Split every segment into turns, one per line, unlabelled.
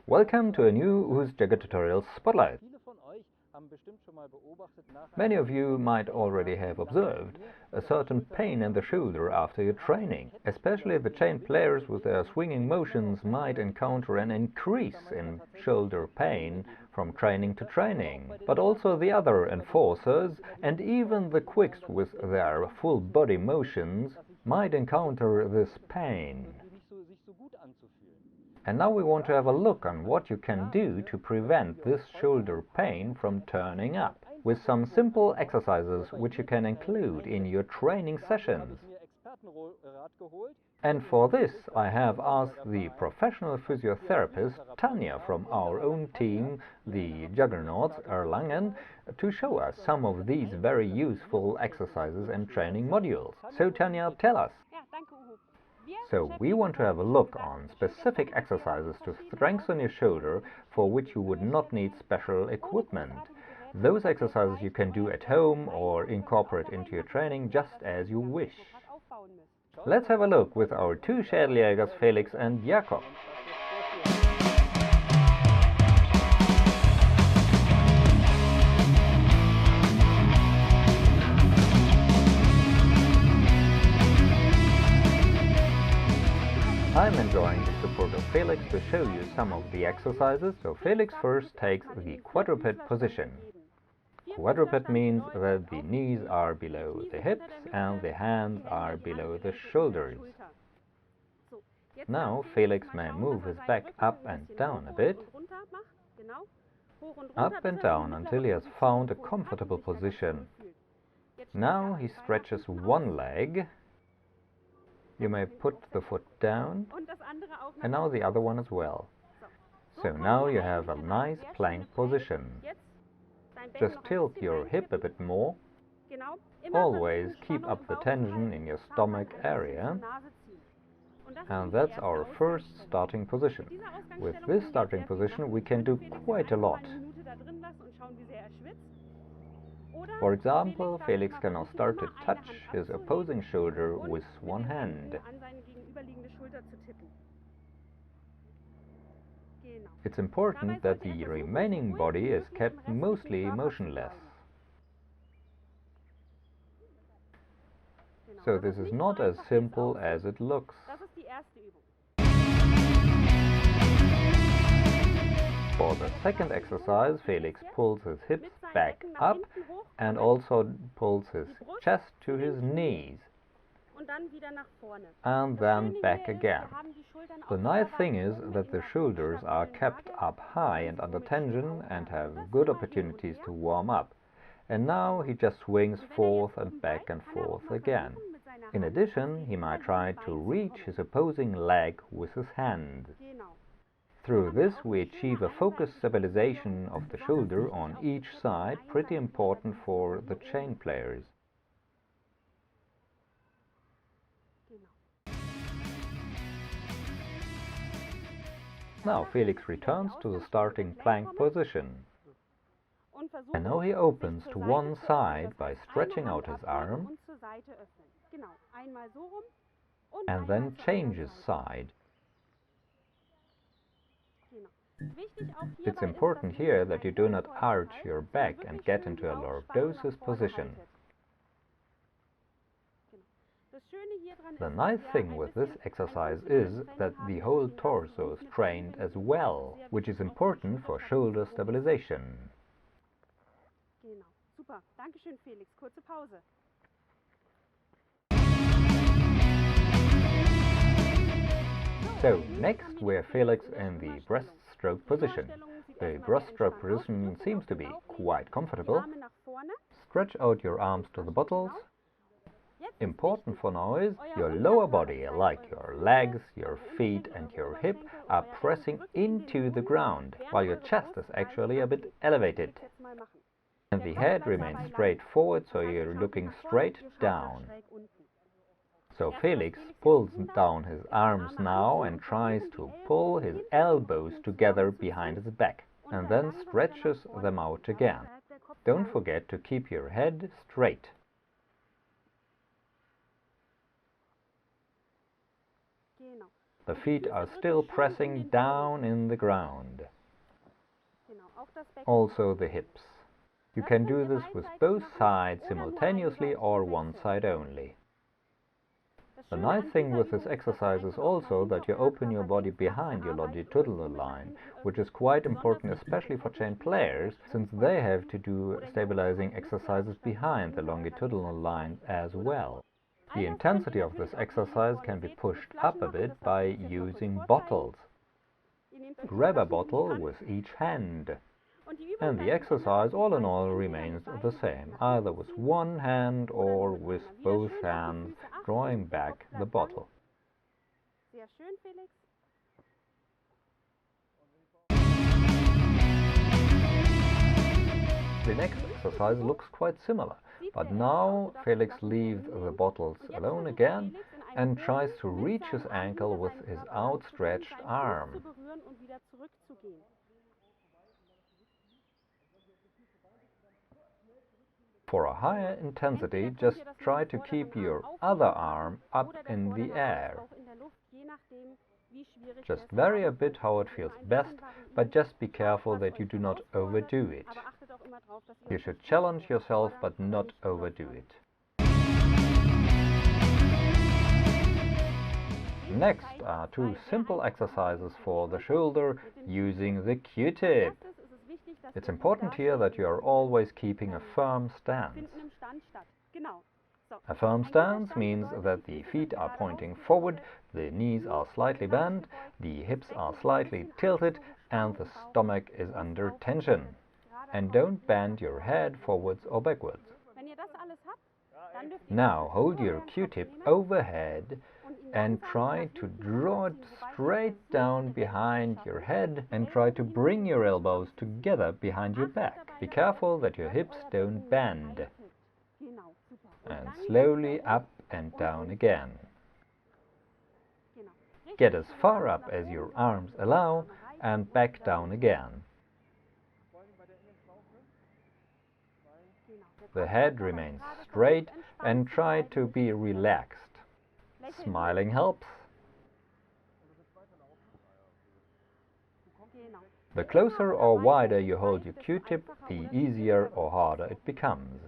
Welcome to a new Who's Jugger tutorial spotlight. Many of you might already have observed a certain pain in the shoulder after your training. Especially the chained players with their swinging motions might encounter an increase in shoulder pain from training to training. But also the other enforcers and even the quicks with their full body motions might encounter this pain. And now we want to have a look on what you can do to prevent this shoulder pain from turning up, with some simple exercises which you can include in your training sessions. And for this I have asked the professional physiotherapist Tanja from our own team, the Jugger-Club Erlangen, to show us some of these very useful exercises and training modules. So Tanja, tell us. So we want to have a look on specific exercises to strengthen your shoulder for which you would not need special equipment. Those exercises you can do at home or incorporate into your training just as you wish. Let's have a look with our two Schädeljägers, Felix and Jakob. I'm enjoying the support of Felix to show you some of the exercises, so Felix first takes the quadruped position. Quadruped means that the knees are below the hips and the hands are below the shoulders. Now Felix may move his back up and down a bit, up and down until he has found a comfortable position. Now he stretches one leg. You may put the foot down, and now the other one as well. So now you have a nice plank position. Just tilt your hip a bit more. Always keep up the tension in your stomach area. And that's our first starting position. With this starting position we can do quite a lot. For example, Felix can now start to touch his opposing shoulder with one hand. It's important that the remaining body is kept mostly motionless. So this is not as simple as it looks. For the second exercise, Felix pulls his hips back up and also pulls his chest to his knees, and then back again. The nice thing is that the shoulders are kept up high and under tension and have good opportunities to warm up. And now he just swings forth and forth again. In addition, he might try to reach his opposing leg with his hand. Through this we achieve a focused stabilization of the shoulder on each side, pretty important for the chain players. Now Felix returns to the starting plank position. And now he opens to one side by stretching out his arm and then changes side. It's important here that you do not arch your back and get into a lordosis position. The nice thing with this exercise is that the whole torso is trained as well, which is important for shoulder stabilization. So, next we're Felix in the breaststroke position. The breaststroke position seems to be quite comfortable. Stretch out your arms to the bottles. Important for now is your lower body, like your legs, your feet and your hip, are pressing into the ground, while your chest is actually a bit elevated. And the head remains straight forward, so you're looking straight down. So Felix pulls down his arms now and tries to pull his elbows together behind his back, and then stretches them out again. Don't forget to keep your head straight. The feet are still pressing down in the ground. Also the hips. You can do this with both sides simultaneously or one side only. The nice thing with this exercise is also that you open your body behind your longitudinal line, which is quite important especially for chain players, since they have to do stabilizing exercises behind the longitudinal line as well. The intensity of this exercise can be pushed up a bit by using bottles. Grab a bottle with each hand. And the exercise all in all remains the same, either with one hand or with both hands drawing back the bottle. The next exercise looks quite similar, but now Felix leaves the bottles alone again and tries to reach his ankle with his outstretched arm. For a higher intensity, just try to keep your other arm up in the air. Just vary a bit how it feels best, but just be careful that you do not overdo it. You should challenge yourself, but not overdo it. Next are two simple exercises for the shoulder using the Q-tip. It's important here that you are always keeping a firm stance. A firm stance means that the feet are pointing forward, the knees are slightly bent, the hips are slightly tilted, and the stomach is under tension. And don't bend your head forwards or backwards. Now hold your Q-tip overhead and try to draw it straight down behind your head and try to bring your elbows together behind your back. Be careful that your hips don't bend. And slowly up and down again. Get as far up as your arms allow and back down again. The head remains straight and try to be relaxed. Smiling helps. The closer or wider you hold your Q-tip, the easier or harder it becomes.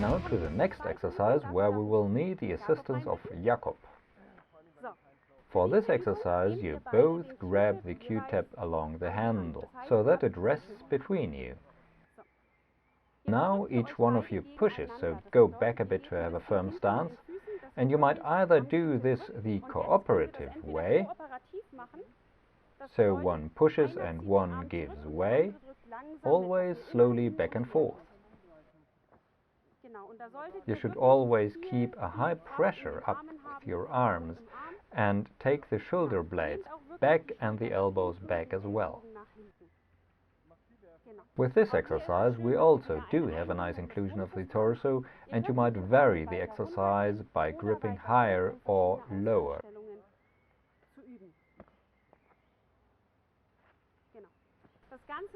Now to the next exercise, where we will need the assistance of Jakob. For this exercise, you both grab the Q-tip along the handle, so that it rests between you. Now each one of you pushes, so go back a bit to have a firm stance, and you might either do this the cooperative way, so one pushes and one gives way, always slowly back and forth. You should always keep a high pressure up with your arms and take the shoulder blades back and the elbows back as well. With this exercise we also do have a nice inclusion of the torso, and you might vary the exercise by gripping higher or lower.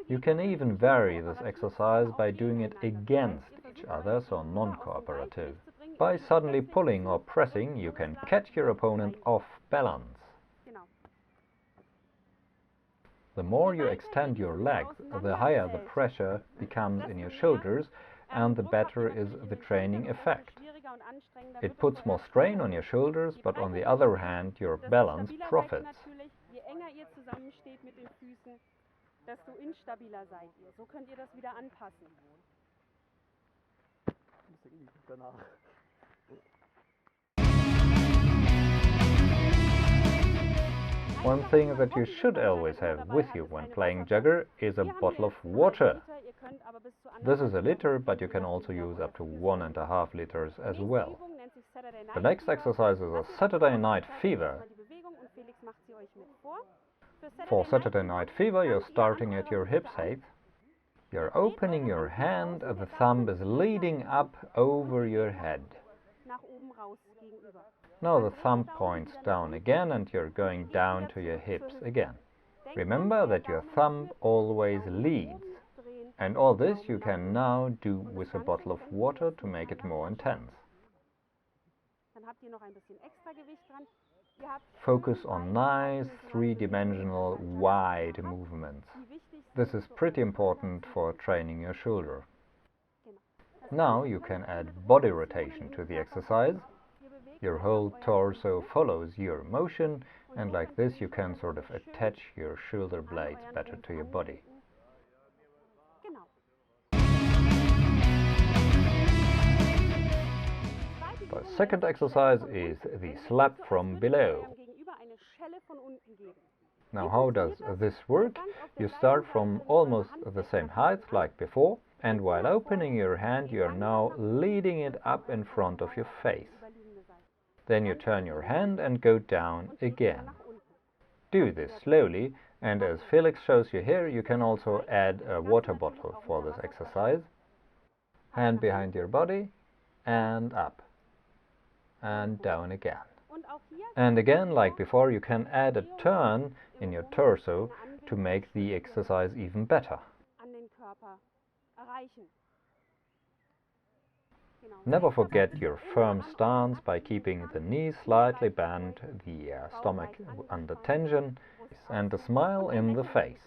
You can even vary this exercise by doing it against each other, so non-cooperative. By suddenly pulling or pressing, you can catch your opponent off balance. The more you extend your legs, the higher the pressure becomes in your shoulders, and the better is the training effect. It puts more strain on your shoulders, but on the other hand, your balance profits. One thing that you should always have with you when playing Jugger is a bottle of water. This is a liter, but you can also use up to 1.5 liters as well. The next exercise is a Saturday Night Fever. For Saturday Night Fever, you're starting at your hip height. You're opening your hand, the thumb is leading up over your head. Now the thumb points down again and you're going down to your hips again. Remember that your thumb always leads. And all this you can now do with a bottle of water to make it more intense. Focus on nice three-dimensional wide movements. This is pretty important for training your shoulder. Now you can add body rotation to the exercise. Your whole torso follows your motion, and like this you can sort of attach your shoulder blades better to your body. The second exercise is the slap from below. Now how does this work? You start from almost the same height like before, and while opening your hand you are now leading it up in front of your face. Then you turn your hand and go down again. Do this slowly, and as Felix shows you here, you can also add a water bottle for this exercise. Hand behind your body, and up, and down again. And again, like before, you can add a turn in your torso to make the exercise even better. Never forget your firm stance by keeping the knees slightly bent, the stomach under tension, and a smile in the face.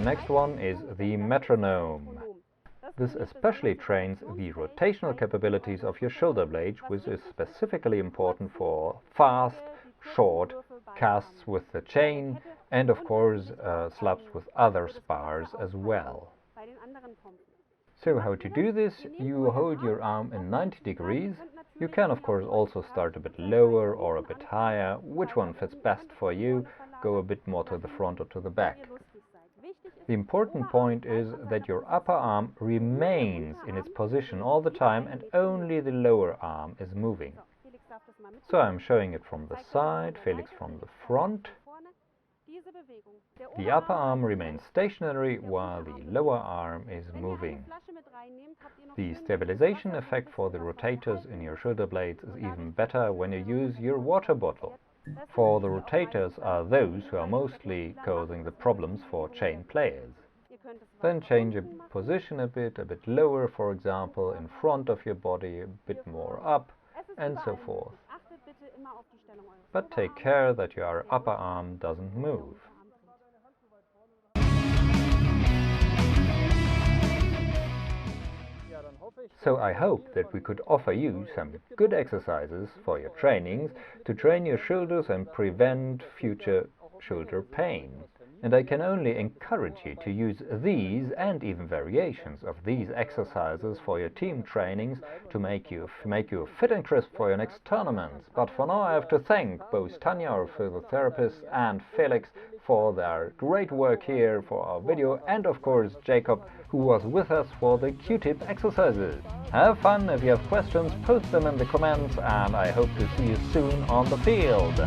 Next one is the metronome. This especially trains the rotational capabilities of your shoulder blades, which is specifically important for fast, short casts with the chain, and of course slaps with other spars as well. So how to do this? You hold your arm in 90 degrees. You can of course also start a bit lower or a bit higher, which one fits best for you. Go a bit more to the front or to the back. The important point is that your upper arm remains in its position all the time and only the lower arm is moving. So I'm showing it from the side, Felix from the front. The upper arm remains stationary while the lower arm is moving. The stabilization effect for the rotators in your shoulder blades is even better when you use your water bottle. For the rotators are those who are mostly causing the problems for chain players. Then change your position a bit lower, for example, in front of your body, a bit more up, and so forth. But take care that your upper arm doesn't move. So I hope that we could offer you some good exercises for your trainings to train your shoulders and prevent future shoulder pain. And I can only encourage you to use these and even variations of these exercises for your team trainings to make you fit and crisp for your next tournaments. But for now I have to thank both Tanja, our physiotherapist, and Felix for their great work here for our video, and of course Jacob, who was with us for the Q-tip exercises. Have fun. If you have questions, post them in the comments, and I hope to see you soon on the field.